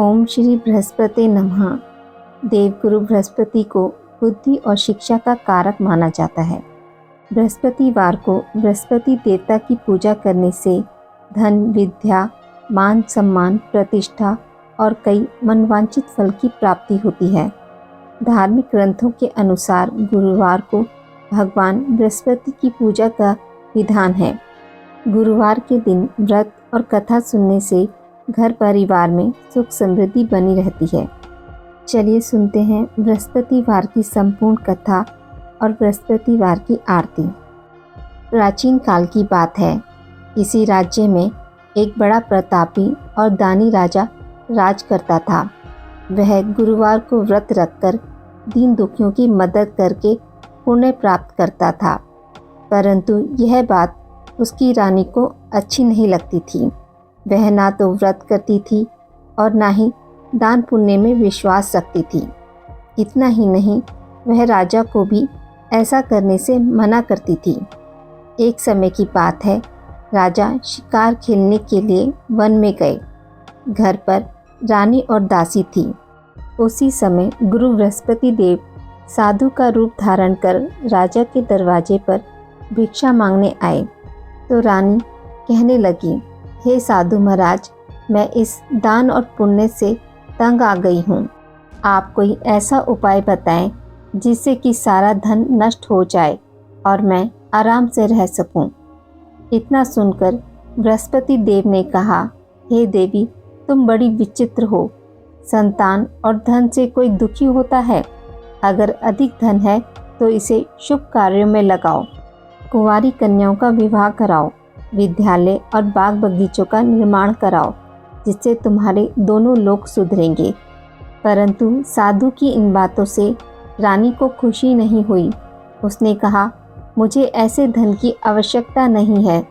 ओम श्री बृहस्पति नमः। देवगुरु बृहस्पति को बुद्धि और शिक्षा का कारक माना जाता है। बृहस्पतिवार को बृहस्पति देवता की पूजा करने से धन, विद्या, मान सम्मान, प्रतिष्ठा और कई मनवांछित फल की प्राप्ति होती है। धार्मिक ग्रंथों के अनुसार गुरुवार को भगवान बृहस्पति की पूजा का विधान है। गुरुवार के दिन व्रत और कथा सुनने से घर परिवार में सुख समृद्धि बनी रहती है। चलिए सुनते हैं बृहस्पतिवार की संपूर्ण कथा और बृहस्पतिवार की आरती। प्राचीन काल की बात है। किसी राज्य में एक बड़ा प्रतापी और दानी राजा राज करता था। वह गुरुवार को व्रत रखकर दीन दुखियों की मदद करके पुण्य प्राप्त करता था, परंतु यह बात उसकी रानी को अच्छी नहीं लगती थी। वह ना तो व्रत करती थी और ना ही दान पुण्य में विश्वास रखती थी। इतना ही नहीं, वह राजा को भी ऐसा करने से मना करती थी। एक समय की बात है, राजा शिकार खेलने के लिए वन में गए। घर पर रानी और दासी थी। उसी समय गुरु बृहस्पति देव साधु का रूप धारण कर राजा के दरवाजे पर भिक्षा मांगने आए। तो रानी कहने लगी, हे साधु महाराज, मैं इस दान और पुण्य से तंग आ गई हूँ। आप कोई ऐसा उपाय बताएं जिससे कि सारा धन नष्ट हो जाए और मैं आराम से रह सकूं। इतना सुनकर बृहस्पति देव ने कहा, हे देवी, तुम बड़ी विचित्र हो। संतान और धन से कोई दुखी होता है? अगर अधिक धन है तो इसे शुभ कार्यों में लगाओ। कुंवारी कन्याओं का विवाह कराओ। विद्यालय और बाग बगीचों का निर्माण कराओ, जिससे तुम्हारे दोनों लोग सुधरेंगे। परंतु साधु की इन बातों से रानी को खुशी नहीं हुई। उसने कहा, मुझे ऐसे धन की आवश्यकता नहीं है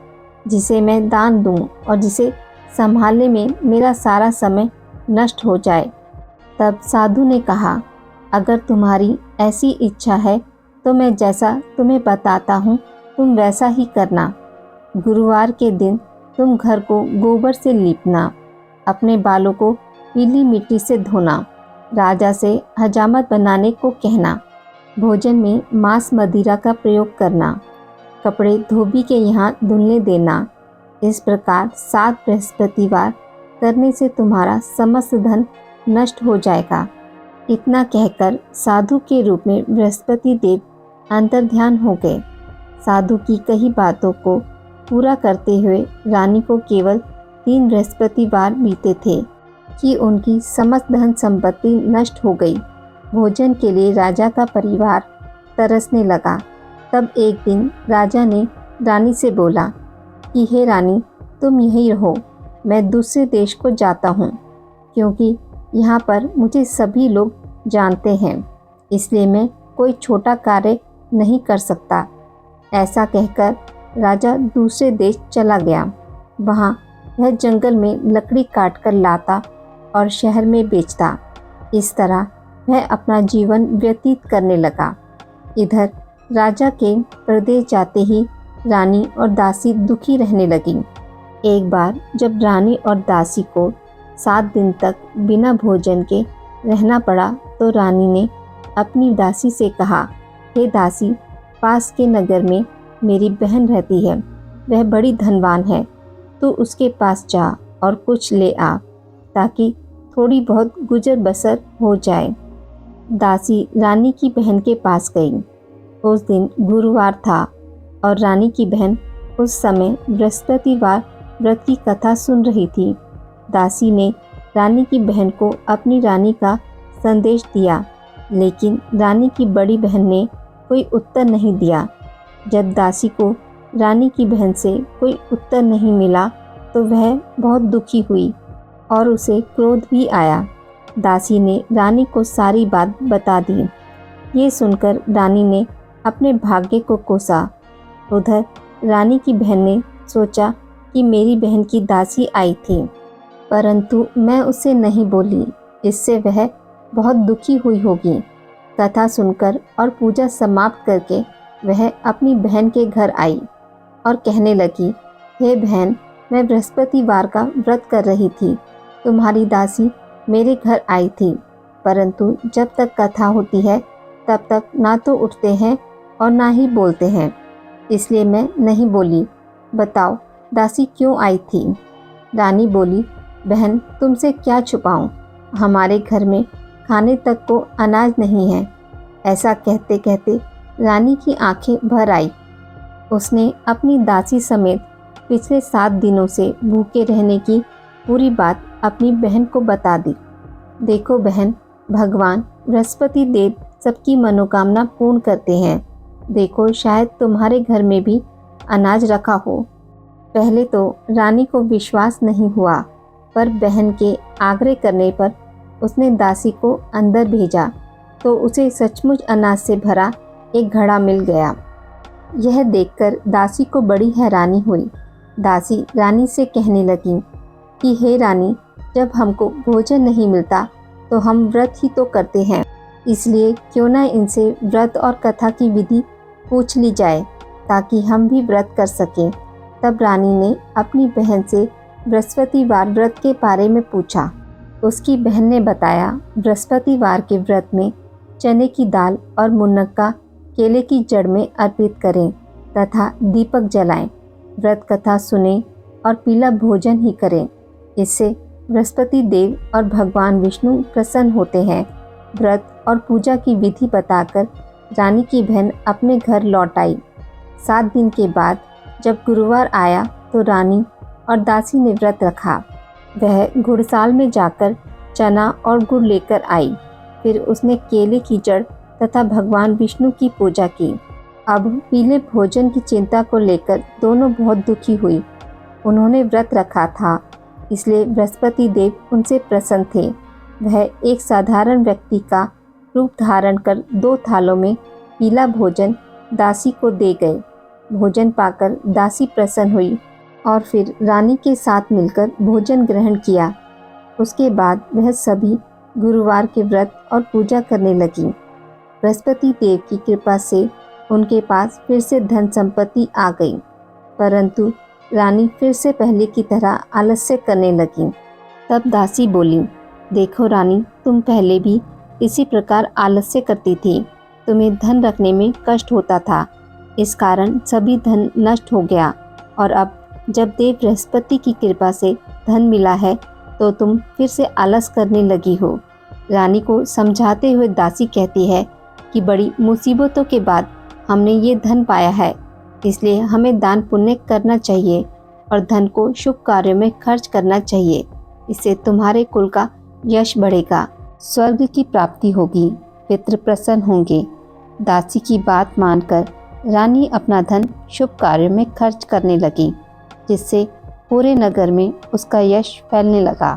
जिसे मैं दान दूं और जिसे संभालने में मेरा सारा समय नष्ट हो जाए। तब साधु ने कहा, अगर तुम्हारी ऐसी इच्छा है तो मैं जैसा तुम्हें बताता हूँ तुम वैसा ही करना। गुरुवार के दिन तुम घर को गोबर से लीपना, अपने बालों को पीली मिट्टी से धोना, राजा से हजामत बनाने को कहना, भोजन में मांस मदिरा का प्रयोग करना, कपड़े धोबी के यहाँ धुलने देना। इस प्रकार 7 बृहस्पतिवार करने से तुम्हारा समस्त धन नष्ट हो जाएगा। इतना कहकर साधु के रूप में बृहस्पति देव अंतर्ध्यान हो गए। साधु की कही बातों को पूरा करते हुए रानी को केवल 3 बृहस्पतिवार बीते थे कि उनकी समस्त धन संपत्ति नष्ट हो गई। भोजन के लिए राजा का परिवार तरसने लगा। तब एक दिन राजा ने रानी से बोला कि हे रानी, तुम यहीं रहो, मैं दूसरे देश को जाता हूँ, क्योंकि यहाँ पर मुझे सभी लोग जानते हैं, इसलिए मैं कोई छोटा कार्य नहीं कर सकता। ऐसा कहकर राजा दूसरे देश चला गया। वहाँ वह जंगल में लकड़ी काट कर लाता और शहर में बेचता। इस तरह वह अपना जीवन व्यतीत करने लगा। इधर राजा के प्रदेश जाते ही रानी और दासी दुखी रहने लगी। एक बार जब रानी और दासी को 7 दिन तक बिना भोजन के रहना पड़ा, तो रानी ने अपनी दासी से कहा, हे दासी, पास के नगर में मेरी बहन रहती है, वह बड़ी धनवान है। तू उसके पास जा और कुछ ले आ, ताकि थोड़ी बहुत गुजर बसर हो जाए। दासी रानी की बहन के पास गई। उस दिन गुरुवार था और रानी की बहन उस समय बृहस्पतिवार व्रत की कथा सुन रही थी। दासी ने रानी की बहन को अपनी रानी का संदेश दिया, लेकिन रानी की बड़ी बहन ने कोई उत्तर नहीं दिया। जब दासी को रानी की बहन से कोई उत्तर नहीं मिला तो वह बहुत दुखी हुई और उसे क्रोध भी आया। दासी ने रानी को सारी बात बता दी। ये सुनकर रानी ने अपने भाग्य को कोसा। उधर रानी की बहन ने सोचा कि मेरी बहन की दासी आई थी, परंतु मैं उसे नहीं बोली, इससे वह बहुत दुखी हुई होगी। कथा सुनकर और पूजा समाप्त करके वह अपनी बहन के घर आई और कहने लगी, हे बहन, मैं बृहस्पतिवार का व्रत कर रही थी। तुम्हारी दासी मेरे घर आई थी, परंतु जब तक कथा होती है तब तक ना तो उठते हैं और ना ही बोलते हैं, इसलिए मैं नहीं बोली। बताओ दासी क्यों आई थी? रानी बोली, बहन तुमसे क्या छुपाऊं, हमारे घर में खाने तक को अनाज नहीं है। ऐसा कहते कहते रानी की आंखें भर आई। उसने अपनी दासी समेत पिछले 7 दिनों से भूखे रहने की पूरी बात अपनी बहन को बता दी। देखो बहन, भगवान बृहस्पति देव सबकी मनोकामना पूर्ण करते हैं। देखो शायद तुम्हारे घर में भी अनाज रखा हो। पहले तो रानी को विश्वास नहीं हुआ, पर बहन के आग्रह करने पर उसने दासी को अंदर भेजा तो उसे सचमुच अनाज से भरा एक घड़ा मिल गया। यह देखकर दासी को बड़ी हैरानी हुई। दासी रानी से कहने लगी कि हे रानी, जब हमको भोजन नहीं मिलता तो हम व्रत ही तो करते हैं, इसलिए क्यों ना इनसे व्रत और कथा की विधि पूछ ली जाए ताकि हम भी व्रत कर सकें। तब रानी ने अपनी बहन से बृहस्पतिवार व्रत के बारे में पूछा। उसकी बहन ने बताया, बृहस्पतिवार के व्रत में चने की दाल और मुनक्का केले की जड़ में अर्पित करें तथा दीपक जलाएं, व्रत कथा सुनें और पीला भोजन ही करें। इससे बृहस्पति देव और भगवान विष्णु प्रसन्न होते हैं। व्रत और पूजा की विधि बताकर रानी की बहन अपने घर लौट आई। 7 दिन के बाद जब गुरुवार आया तो रानी और दासी ने व्रत रखा। वह गुड़साल में जाकर चना और गुड़ लेकर आई। फिर उसने केले की जड़ तथा भगवान विष्णु की पूजा की। अब पीले भोजन की चिंता को लेकर दोनों बहुत दुखी हुई। उन्होंने व्रत रखा था, इसलिए बृहस्पति देव उनसे प्रसन्न थे। वह एक साधारण व्यक्ति का रूप धारण कर 2 थालों में पीला भोजन दासी को दे गए। भोजन पाकर दासी प्रसन्न हुई और फिर रानी के साथ मिलकर भोजन ग्रहण किया। उसके बाद वह सभी गुरुवार के व्रत और पूजा करने लगी। बृहस्पति देव की कृपा से उनके पास फिर से धन संपत्ति आ गई, परंतु रानी फिर से पहले की तरह आलस्य करने लगी। तब दासी बोली, देखो रानी, तुम पहले भी इसी प्रकार आलस्य करती थी। तुम्हें धन रखने में कष्ट होता था, इस कारण सभी धन नष्ट हो गया, और अब जब देव बृहस्पति की कृपा से धन मिला है तो तुम फिर से आलस करने लगी हो। रानी को समझाते हुए दासी कहती है कि बड़ी मुसीबतों के बाद हमने ये धन पाया है, इसलिए हमें दान पुण्य करना चाहिए और धन को शुभ कार्यों में खर्च करना चाहिए। इससे तुम्हारे कुल का यश बढ़ेगा, स्वर्ग की प्राप्ति होगी, पितृ प्रसन्न होंगे। दासी की बात मानकर रानी अपना धन शुभ कार्यों में खर्च करने लगी, जिससे पूरे नगर में उसका यश फैलने लगा।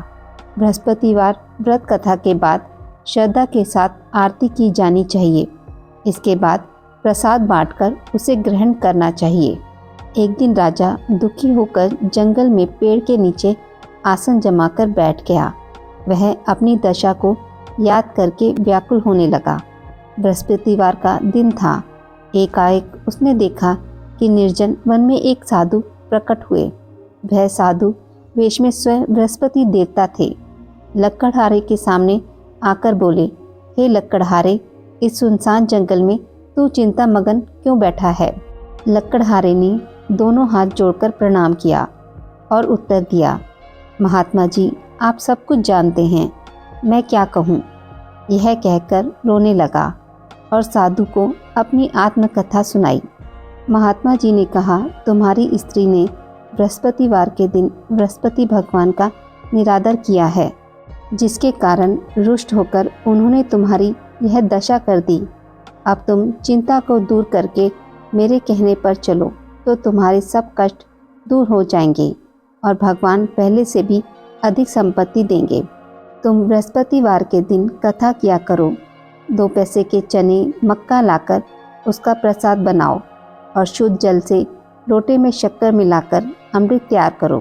बृहस्पतिवार व्रत कथा के बाद श्रद्धा के साथ आरती की जानी चाहिए। इसके बाद प्रसाद बांटकर उसे ग्रहण करना चाहिए। एक दिन राजा दुखी होकर जंगल में पेड़ के नीचे आसन जमाकर बैठ गया। वह अपनी दशा को याद करके व्याकुल होने लगा। बृहस्पतिवार का दिन था। एकाएक उसने देखा कि निर्जन वन में एक साधु प्रकट हुए। वह साधु वेश में स्वयं बृहस्पति देवता थे। लक्कड़हारे के सामने आकर बोले, हे लक्कड़हारे, इस सुनसान जंगल में तू चिंता मगन क्यों बैठा है? लक्कड़हारे ने दोनों हाथ जोड़कर प्रणाम किया और उत्तर दिया, महात्मा जी, आप सब कुछ जानते हैं, मैं क्या कहूँ। यह कहकर रोने लगा और साधु को अपनी आत्मकथा सुनाई। महात्मा जी ने कहा, तुम्हारी स्त्री ने बृहस्पतिवार के दिन बृहस्पति भगवान का निरादर किया है, जिसके कारण रुष्ट होकर उन्होंने तुम्हारी यह दशा कर दी। अब तुम चिंता को दूर करके मेरे कहने पर चलो तो तुम्हारे सब कष्ट दूर हो जाएंगे और भगवान पहले से भी अधिक संपत्ति देंगे। तुम बृहस्पतिवार के दिन कथा किया करो। 2 पैसे के चने मक्का लाकर उसका प्रसाद बनाओ और शुद्ध जल से लोटे में शक्कर मिलाकर अमृत तैयार करो।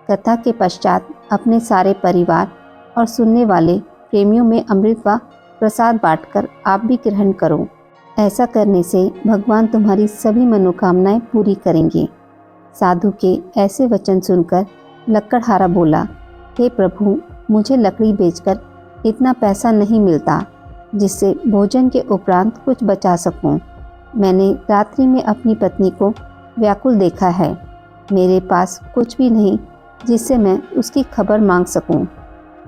कथा के पश्चात अपने सारे परिवार और सुनने वाले प्रेमियों में अमृत व प्रसाद बांटकर आप भी ग्रहण करो। ऐसा करने से भगवान तुम्हारी सभी मनोकामनाएं पूरी करेंगे। साधु के ऐसे वचन सुनकर लक्कड़हारा बोला, हे प्रभु, मुझे लकड़ी बेचकर इतना पैसा नहीं मिलता जिससे भोजन के उपरांत कुछ बचा सकूं। मैंने रात्रि में अपनी पत्नी को व्याकुल देखा है। मेरे पास कुछ भी नहीं जिससे मैं उसकी खबर मांग सकूं।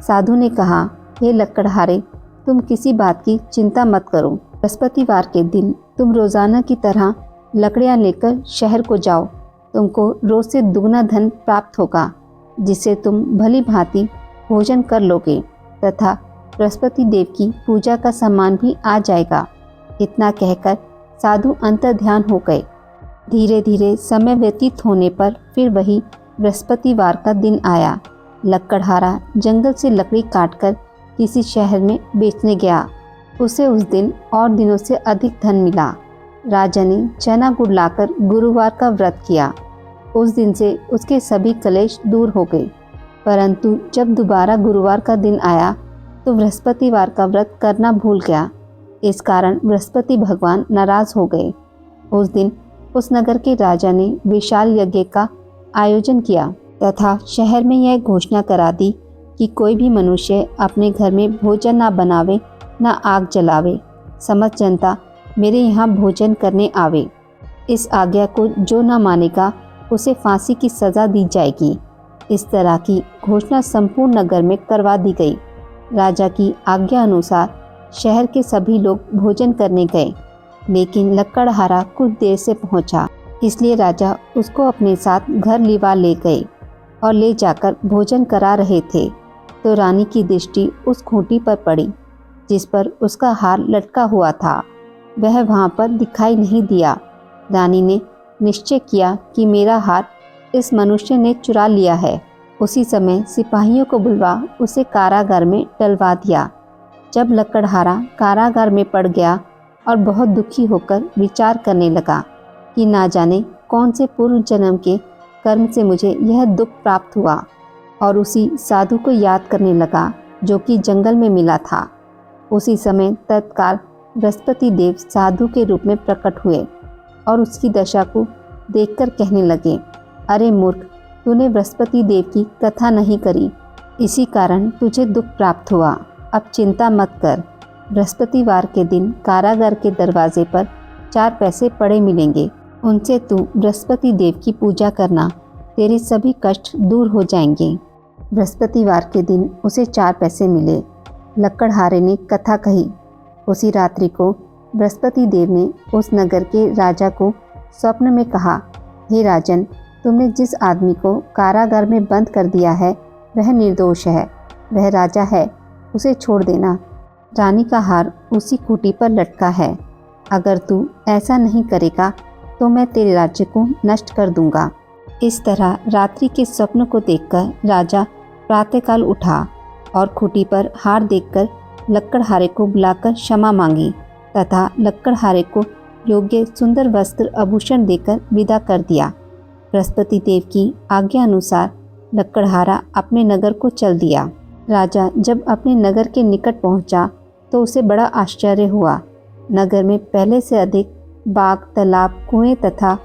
साधु ने कहा, हे लकड़हारे, तुम किसी बात की चिंता मत करो। बृहस्पतिवार के दिन तुम रोज़ाना की तरह लकड़ियाँ लेकर शहर को जाओ। तुमको रोज़ से दुगना धन प्राप्त होगा, जिससे तुम भली भांति भोजन कर लोगे तथा बृहस्पति देव की पूजा का सामान भी आ जाएगा। इतना कहकर साधु अंतर्ध्यान हो गए। धीरे धीरे समय व्यतीत होने पर फिर वही बृहस्पतिवार का दिन आया। लकड़हारा जंगल से लकड़ी काटकर किसी शहर में बेचने गया। उसे उस दिन और दिनों से अधिक धन मिला। राजा ने चना गुड़ लाकर गुरुवार का व्रत किया। उस दिन से उसके सभी कलेश दूर हो गए। परंतु जब दोबारा गुरुवार का दिन आया तो बृहस्पतिवार का व्रत करना भूल गया। इस कारण बृहस्पति भगवान नाराज हो गए। उस दिन उस नगर के राजा ने विशाल यज्ञ का आयोजन किया तथा शहर में यह घोषणा करा दी कि कोई भी मनुष्य अपने घर में भोजन ना बनावे, ना आग जलावे। समस्त जनता मेरे यहाँ भोजन करने आवे। इस आज्ञा को जो न मानेगा उसे फांसी की सज़ा दी जाएगी। इस तरह की घोषणा संपूर्ण नगर में करवा दी गई। राजा की आज्ञा अनुसार शहर के सभी लोग भोजन करने गए, लेकिन लकड़हारा कुछ देर से पहुंचा, इसलिए राजा उसको अपने साथ घर लिवा ले गए और ले जाकर भोजन करा रहे थे तो रानी की दृष्टि उस खूंटी पर पड़ी जिस पर उसका हार लटका हुआ था। वह वहां पर दिखाई नहीं दिया। रानी ने निश्चय किया कि मेरा हार इस मनुष्य ने चुरा लिया है। उसी समय सिपाहियों को बुलवा उसे कारागार में डलवा दिया। जब लकड़हारा कारागार में पड़ गया और बहुत दुखी होकर विचार करने लगा कि ना जाने कौन से पूर्व जन्म के कर्म से मुझे यह दुख प्राप्त हुआ, और उसी साधु को याद करने लगा जो कि जंगल में मिला था। उसी समय तत्काल बृहस्पति देव साधु के रूप में प्रकट हुए और उसकी दशा को देखकर कहने लगे, अरे मूर्ख, तूने बृहस्पति देव की कथा नहीं करी, इसी कारण तुझे दुख प्राप्त हुआ। अब चिंता मत कर। बृहस्पतिवार के दिन कारागार के दरवाजे पर 4 पैसे पड़े मिलेंगे। उनसे तू बृहस्पति देव की पूजा करना, तेरे सभी कष्ट दूर हो जाएंगे। बृहस्पतिवार के दिन उसे 4 पैसे मिले। लकड़हारे ने कथा कही। उसी रात्रि को बृहस्पति देव ने उस नगर के राजा को स्वप्न में कहा, हे राजन, तुमने जिस आदमी को कारागार में बंद कर दिया है वह निर्दोष है। वह राजा है, उसे छोड़ देना। रानी का हार उसी खूंटी पर लटका है। अगर तू ऐसा नहीं करेगा तो मैं तेरे राज्य को नष्ट कर दूंगा। इस तरह रात्रि के स्वप्न को देखकर राजा प्रातःकाल उठा और खूंटी पर हार देखकर लकड़हारे को बुलाकर क्षमा मांगी तथा लकड़हारे को योग्य सुंदर वस्त्र आभूषण देकर विदा कर दिया। बृहस्पति देव की आज्ञा अनुसार लकड़हारा अपने नगर को चल दिया। राजा जब अपने नगर के निकट पहुंचा तो उसे बड़ा आश्चर्य हुआ। नगर में पहले से अधिक बाग, तालाब, कुएं तथा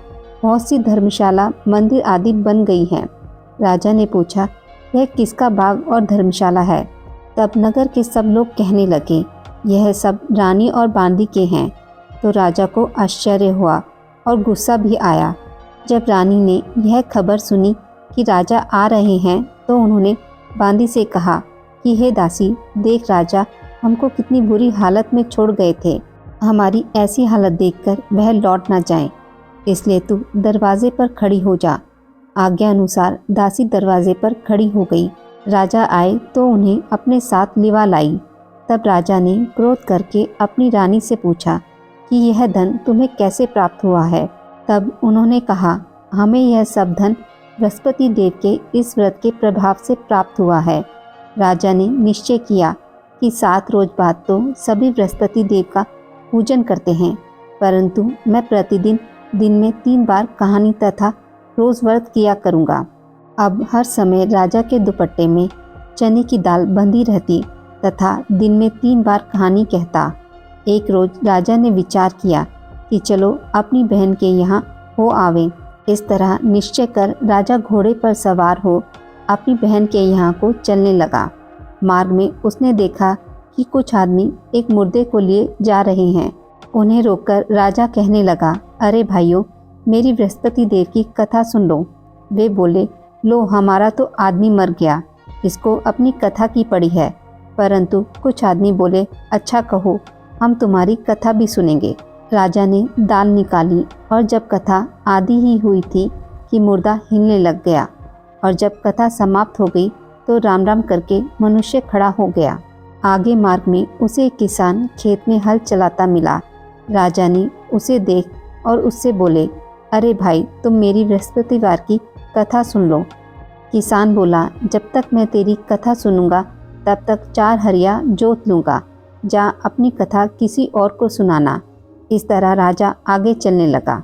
बहुत सी धर्मशाला, मंदिर आदि बन गई हैं। राजा ने पूछा, यह किसका बाग और धर्मशाला है? तब नगर के सब लोग कहने लगे, यह सब रानी और बांदी के हैं। तो राजा को आश्चर्य हुआ और गुस्सा भी आया। जब रानी ने यह खबर सुनी कि राजा आ रहे हैं तो उन्होंने बांदी से कहा कि हे दासी, देख राजा हमको कितनी बुरी हालत में छोड़ गए थे। हमारी ऐसी हालत देखकर वह लौट ना जाए, इसलिए तू दरवाजे पर खड़ी हो जा। आज्ञा अनुसार दासी दरवाजे पर खड़ी हो गई। राजा आए तो उन्हें अपने साथ लिवा लाई। तब राजा ने क्रोध करके अपनी रानी से पूछा कि यह धन तुम्हें कैसे प्राप्त हुआ है? तब उन्होंने कहा, हमें यह सब धन बृहस्पति देव के इस व्रत के प्रभाव से प्राप्त हुआ है। राजा ने निश्चय किया कि 7 रोज बाद तो सभी बृहस्पति देव का पूजन करते हैं, परंतु मैं प्रतिदिन दिन में 3 बार कहानी तथा रोज व्रत किया करूँगा। अब हर समय राजा के दुपट्टे में चने की दाल बंधी रहती तथा दिन में 3 बार कहानी कहता। एक रोज राजा ने विचार किया कि चलो अपनी बहन के यहाँ हो आवे। इस तरह निश्चय कर राजा घोड़े पर सवार हो अपनी बहन के यहाँ को चलने लगा। मार्ग में उसने देखा कि कुछ आदमी एक मुर्दे को लिए जा रहे हैं। उन्हें रोककर राजा कहने लगा, अरे भाइयों, मेरी बृहस्पति देव की कथा सुन लो। वे बोले, लो हमारा तो आदमी मर गया, इसको अपनी कथा की पड़ी है। परंतु कुछ आदमी बोले, अच्छा कहो, हम तुम्हारी कथा भी सुनेंगे। राजा ने दाल निकाली और जब कथा आधी ही हुई थी कि मुर्दा हिलने लग गया, और जब कथा समाप्त हो गई तो राम राम करके मनुष्य खड़ा हो गया। आगे मार्ग में उसे एक किसान खेत में हल चलाता मिला। राजा ने उसे देख और उससे बोले, अरे भाई, तुम मेरी बृहस्पतिवार की कथा सुन लो। किसान बोला, जब तक मैं तेरी कथा सुनूंगा तब तक 4 हरिया जोत लूँगा, जा अपनी कथा किसी और को सुनाना। इस तरह राजा आगे चलने लगा।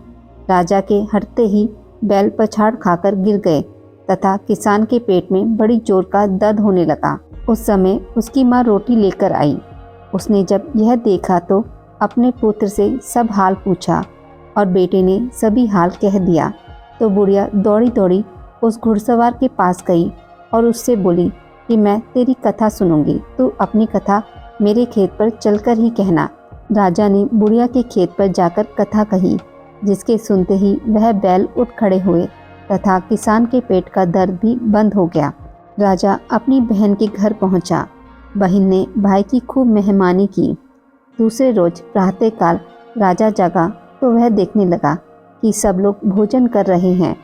राजा के हटते ही बैल पछाड़ खाकर गिर गए तथा किसान के पेट में बड़ी जोर का दर्द होने लगा। उस समय उसकी माँ रोटी लेकर आई। उसने जब यह देखा तो अपने पुत्र से सब हाल पूछा और बेटे ने सभी हाल कह दिया। तो बुढ़िया दौड़ी दौड़ी उस घुड़सवार के पास गई और उससे बोली कि मैं तेरी कथा सुनूंगी, तू अपनी कथा मेरे खेत पर चलकर ही कहना। राजा ने बुढ़िया के खेत पर जाकर कथा कही, जिसके सुनते ही वह बैल उठ खड़े हुए तथा किसान के पेट का दर्द भी बंद हो गया। राजा अपनी बहन के घर पहुंचा। बहन ने भाई की खूब मेहमानी की। दूसरे रोज प्रातःकाल राजा जगा तो वह देखने लगा कि सब लोग भोजन कर रहे हैं।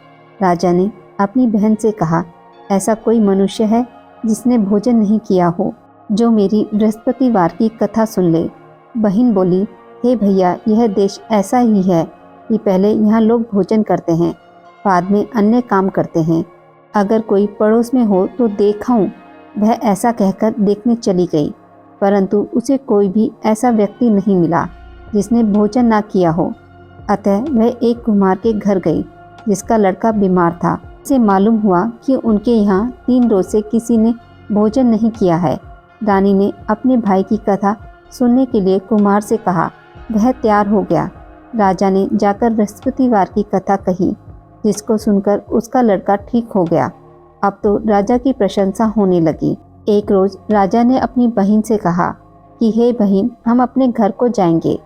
राजा ने अपनी बहन से कहा, ऐसा कोई मनुष्य है जिसने भोजन नहीं किया हो, जो मेरी बृहस्पतिवार की कथा सुन ले। बहन बोली, हे भैया, यह देश ऐसा ही है कि पहले यहाँ लोग भोजन करते हैं, बाद में अन्य काम करते हैं। अगर कोई पड़ोस में हो तो देखाऊं। वह ऐसा कहकर देखने चली गई, परंतु उसे कोई भी ऐसा व्यक्ति नहीं मिला जिसने भोजन ना किया हो। अतः वह एक कुम्हार के घर गई जिसका लड़का बीमार था। उसे मालूम हुआ कि उनके यहाँ 3 रोज से किसी ने भोजन नहीं किया है। रानी ने अपने भाई की कथा सुनने के लिए कुम्हार से कहा। वह तैयार हो गया। राजा ने जाकर बृहस्पतिवार की कथा कही, जिसको सुनकर उसका लड़का ठीक हो गया। अब तो राजा की प्रशंसा होने लगी। एक रोज राजा ने अपनी बहन से कहा कि हे बहन, हम अपने घर को जाएंगे,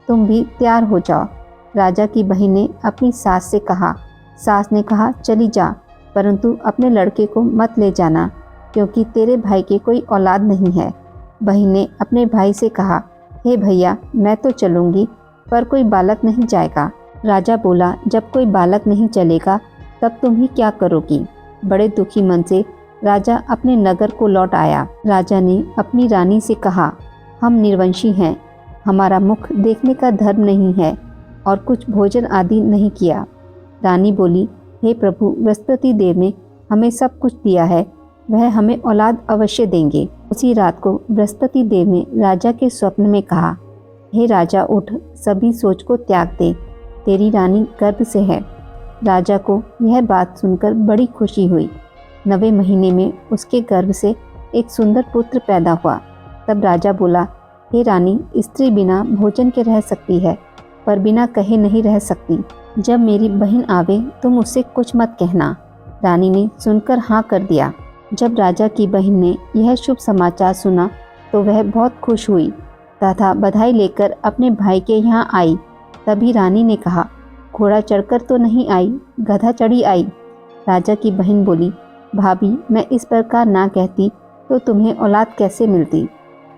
तुम भी तैयार हो जाओ। राजा की बहन ने अपनी सास से कहा। सास ने कहा, चली जा, परंतु अपने लड़के को मत ले जाना, क्योंकि तेरे भाई के कोई औलाद नहीं है। बहन ने अपने भाई से कहा, हे भैया, मैं तो चलूँगी, पर कोई बालक नहीं जाएगा। राजा बोला, जब कोई बालक नहीं चलेगा तब तुम ही क्या करोगी। बड़े दुखी मन से राजा अपने नगर को लौट आया। राजा ने अपनी रानी से कहा, हम निर्वंशी हैं, हमारा मुख देखने का धर्म नहीं है और कुछ भोजन आदि नहीं किया। रानी बोली, हे प्रभु, बृहस्पति देव ने हमें सब कुछ दिया है, वह हमें औलाद अवश्य देंगे। उसी रात को बृहस्पति देव ने राजा के स्वप्न में कहा, हे राजा, उठ, सभी सोच को त्याग दे, तेरी रानी गर्भ से है। राजा को यह बात सुनकर बड़ी खुशी हुई। 9वें महीने में उसके गर्भ से एक सुंदर पुत्र पैदा हुआ। तब राजा बोला, हे रानी, स्त्री बिना भोजन के रह सकती है, पर बिना कहे नहीं रह सकती। जब मेरी बहन आवे तुम उससे कुछ मत कहना। रानी ने सुनकर हाँ कर दिया। जब राजा की बहन ने यह शुभ समाचार सुना तो वह बहुत खुश हुई तथा बधाई लेकर अपने भाई के यहाँ आई। तभी रानी ने कहा, घोड़ा चढ़कर तो नहीं आई, गधा चढ़ी आई। राजा की बहन बोली, भाभी, मैं इस प्रकार ना कहती तो तुम्हें औलाद कैसे मिलती।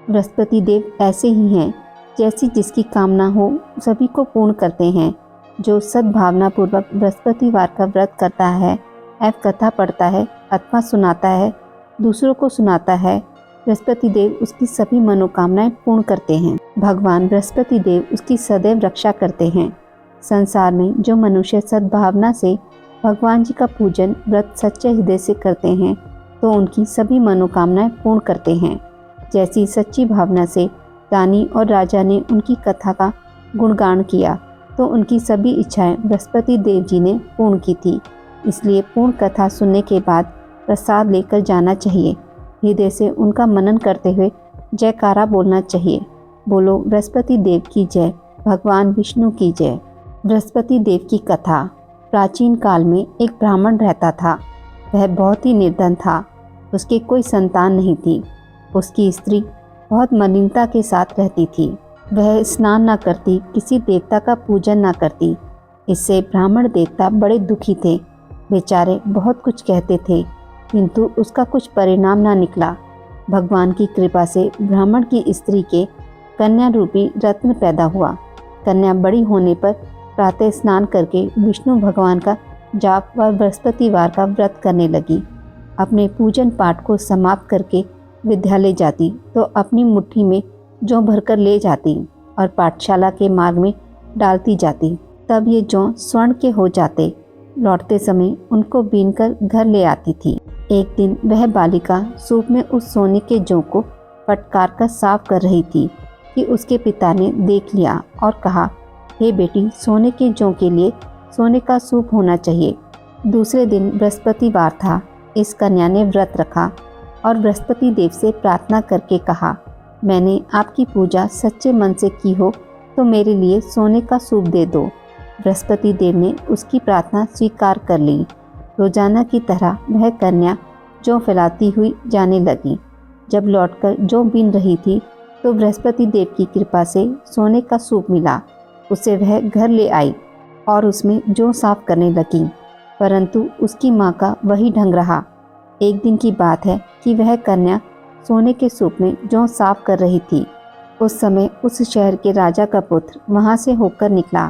बृहस्पति देव ऐसे ही हैं, जैसी जिसकी कामना हो सभी को पूर्ण करते हैं। जो सद्भावना पूर्वक बृहस्पतिवार का व्रत करता है, एवं कथा पढ़ता है अथवा सुनाता है, दूसरों को सुनाता है, बृहस्पति देव उसकी सभी मनोकामनाएं पूर्ण करते हैं। भगवान बृहस्पति देव उसकी सदैव रक्षा करते हैं। संसार में जो मनुष्य सद्भावना से भगवान जी का पूजन व्रत सच्चे हृदय से करते हैं तो उनकी सभी मनोकामनाएं पूर्ण करते हैं। जैसी सच्ची भावना से रानी और राजा ने उनकी कथा का गुणगान किया तो उनकी सभी इच्छाएं बृहस्पति देव जी ने पूर्ण की थी। इसलिए पूर्ण कथा सुनने के बाद प्रसाद लेकर जाना चाहिए। हृदय से उनका मनन करते हुए जयकारा बोलना चाहिए। बोलो बृहस्पति देव की जय, भगवान विष्णु की जय। बृहस्पति देव की कथा। प्राचीन काल में एक ब्राह्मण रहता था। वह बहुत ही निर्धन था। उसकी कोई संतान नहीं थी। उसकी स्त्री बहुत मलिनता के साथ रहती थी। वह स्नान न करती, किसी देवता का पूजन न करती। इससे ब्राह्मण देवता बड़े दुखी थे। बेचारे बहुत कुछ कहते थे, किंतु उसका कुछ परिणाम न निकला। भगवान की कृपा से ब्राह्मण की स्त्री के कन्या रूपी रत्न पैदा हुआ। कन्या बड़ी होने पर प्रातः स्नान करके विष्णु भगवान का जाप व बृहस्पतिवार का व्रत करने लगी। अपने पूजन पाठ को समाप्त करके विद्यालय जाती तो अपनी मुट्ठी में जौ भरकर ले जाती और पाठशाला के मार्ग में डालती जाती। तब ये जौ स्वर्ण के हो जाते। लौटते समय उनको बीनकर घर ले आती थी। एक दिन वह बालिका सूप में उस सोने के जौ को फटकार कर साफ कर रही थी कि उसके पिता ने देख लिया और कहा, हे बेटी, सोने के जौ के लिए सोने का सूप होना चाहिए। दूसरे दिन बृहस्पतिवार था। इस कन्या ने व्रत रखा और बृहस्पति देव से प्रार्थना करके कहा, मैंने आपकी पूजा सच्चे मन से की हो तो मेरे लिए सोने का सूप दे दो। बृहस्पति देव ने उसकी प्रार्थना स्वीकार कर ली। रोजाना की तरह वह कन्या जौ फैलाती हुई जाने लगी। जब लौटकर जौ बीन रही थी तो बृहस्पति देव की कृपा से सोने का सूप मिला। उसे वह घर ले आई और उसमें जौ साफ करने लगी, परंतु उसकी माँ का वही ढंग रहा। एक दिन की बात है कि वह कन्या सोने के सूप में जौ साफ कर रही थी। उस समय उस शहर के राजा का पुत्र वहां से होकर निकला।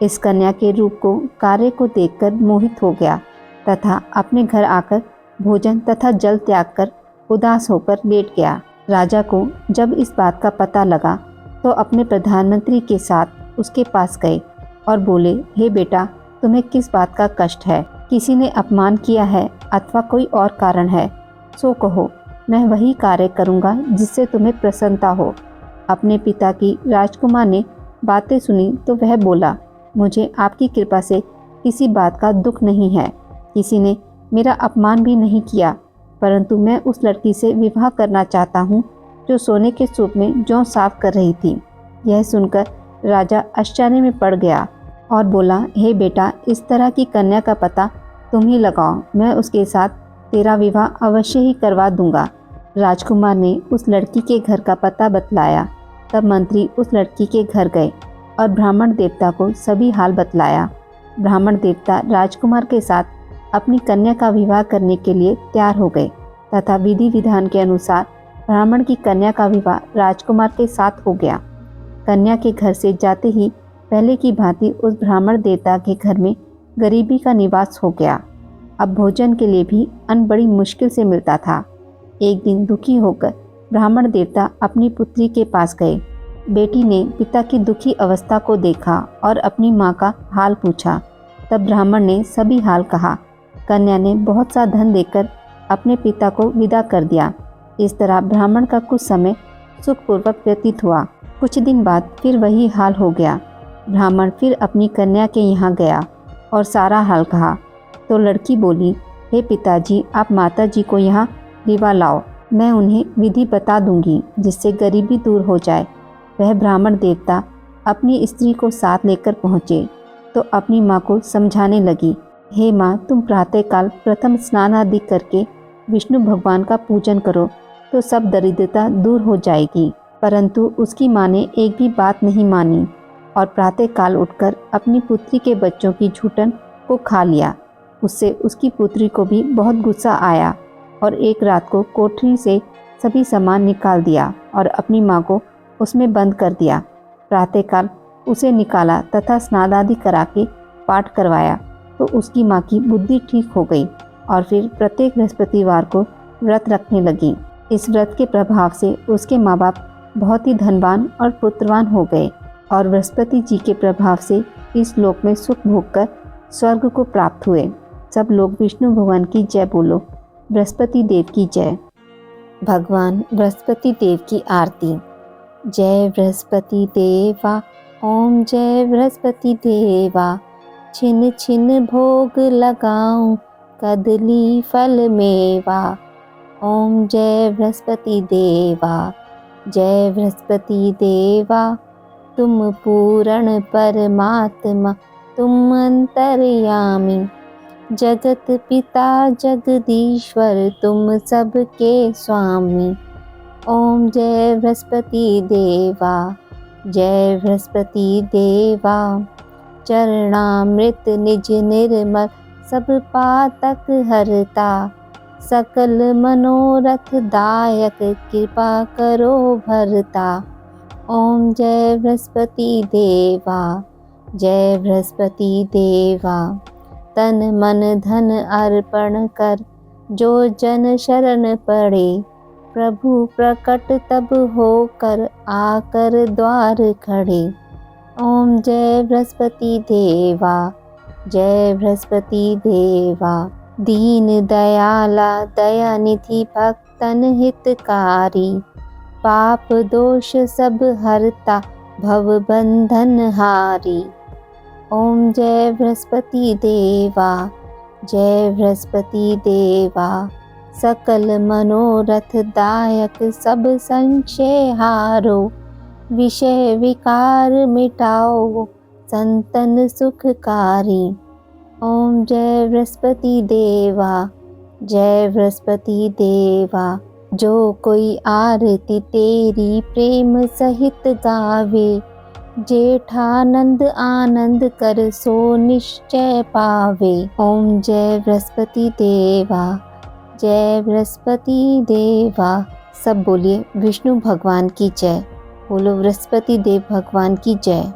इस कन्या के रूप को, कार्य को देखकर मोहित हो गया तथा अपने घर आकर भोजन तथा जल त्याग कर उदास होकर लेट गया। राजा को जब इस बात का पता लगा तो अपने प्रधानमंत्री के साथ उसके पास गए और बोले, हे बेटा, तुम्हें किस बात का कष्ट है? किसी ने अपमान किया है अथवा कोई और कारण है? सो कहो, मैं वही कार्य करूँगा जिससे तुम्हें प्रसन्नता हो। अपने पिता की राजकुमार ने बातें सुनी तो वह बोला, मुझे आपकी कृपा से किसी बात का दुख नहीं है। किसी ने मेरा अपमान भी नहीं किया, परंतु मैं उस लड़की से विवाह करना चाहता हूँ जो सोने के सूप में जौ साफ कर रही थी। यह सुनकर राजा आश्चर्य में पड़ गया और बोला, हे बेटा, इस तरह की कन्या का पता तुम ही लगाओ, मैं उसके साथ तेरा विवाह अवश्य ही करवा दूंगा। राजकुमार ने उस लड़की के घर का पता बतलाया। तब मंत्री उस लड़की के घर गए और ब्राह्मण देवता को सभी हाल बतलाया। ब्राह्मण देवता राजकुमार के साथ अपनी कन्या का विवाह करने के लिए तैयार हो गए तथा विधि विधान के अनुसार ब्राह्मण की कन्या का विवाह राजकुमार के साथ हो गया। कन्या के घर से जाते ही पहले की भांति उस ब्राह्मण देवता के घर में गरीबी का निवास हो गया। अब भोजन के लिए भी अन्न बड़ी मुश्किल से मिलता था। एक दिन दुखी होकर ब्राह्मण देवता अपनी पुत्री के पास गए। बेटी ने पिता की दुखी अवस्था को देखा और अपनी माँ का हाल पूछा। तब ब्राह्मण ने सभी हाल कहा। कन्या ने बहुत सा धन देकर अपने पिता को विदा कर दिया। इस तरह ब्राह्मण का कुछ समय सुखपूर्वक व्यतीत हुआ। कुछ दिन बाद फिर वही हाल हो गया। ब्राह्मण फिर अपनी कन्या के यहाँ गया और सारा हाल कहा तो लड़की बोली, हे पिताजी, आप माताजी को यहाँ रिवा लाओ, मैं उन्हें विधि बता दूंगी जिससे गरीबी दूर हो जाए। वह ब्राह्मण देवता अपनी स्त्री को साथ लेकर पहुँचे तो अपनी माँ को समझाने लगी, हे माँ, तुम प्रातःकाल प्रथम स्नान आदि करके विष्णु भगवान का पूजन करो तो सब दरिद्रता दूर हो जाएगी। परंतु उसकी माँ ने एक भी बात नहीं मानी और प्रातःकाल उठकर अपनी पुत्री के बच्चों की झूठन को खा लिया। उससे उसकी पुत्री को भी बहुत गुस्सा आया और एक रात को कोठरी से सभी सामान निकाल दिया और अपनी माँ को उसमें बंद कर दिया। प्रातःकाल उसे निकाला तथा स्नान आदि करा के पाठ करवाया तो उसकी माँ की बुद्धि ठीक हो गई और फिर प्रत्येक बृहस्पतिवार को व्रत रखने लगी। इस व्रत के प्रभाव से उसके माँ बाप बहुत ही धनवान और पुत्रवान हो गए और बृहस्पति जी के प्रभाव से इस लोक में सुख भोगकर स्वर्ग को प्राप्त हुए। सब लोग विष्णु भगवान की जय बोलो। बृहस्पति देव की जय। भगवान बृहस्पति देव की आरती। जय बृहस्पति देवा, ओम जय बृहस्पति देवा। छिन छिन भोग लगाऊं, कदली फल मेवा। ओम जय बृहस्पति देवा। जय बृहस्पति देवा, तुम पूर्ण परमात्मा, तुम अंतर्यामी। जगत पिता जगदीश्वर, तुम सबके स्वामी। ओम जय बृहस्पति देवा, जय बृहस्पति देवा। चरणामृत निज निर्मल सब पातक हरता, सकल मनोरथ दायक कृपा करो भरता। ओम जय बृहस्पति देवा, जय बृहस्पति देवा। तन मन धन अर्पण कर जो जन शरण पड़े, प्रभु प्रकट तब होकर आकर द्वार खड़े। ओम जय बृहस्पति देवा, जय बृहस्पति देवा। दीन दयाला दयानिधि भक्तन हितकारी, पाप दोष सब हरता भव बंधन हारी। ओम जय बृहस्पति देवा, जय बृहस्पति देवा। सकल मनोरथ दायक सब संशय हारो, विषय विकार मिटाओ संतन सुखकारी। ओम जय बृहस्पति देवा, जय बृहस्पति देवा। जो कोई आरती तेरी प्रेम सहित गावे, जेठानंद आनंद कर सो निश्चय पावे। ओम जय बृहस्पति देवा, जय बृहस्पति देवा। सब बोलिए विष्णु भगवान की जय। बोलो बृहस्पति देव भगवान की जय।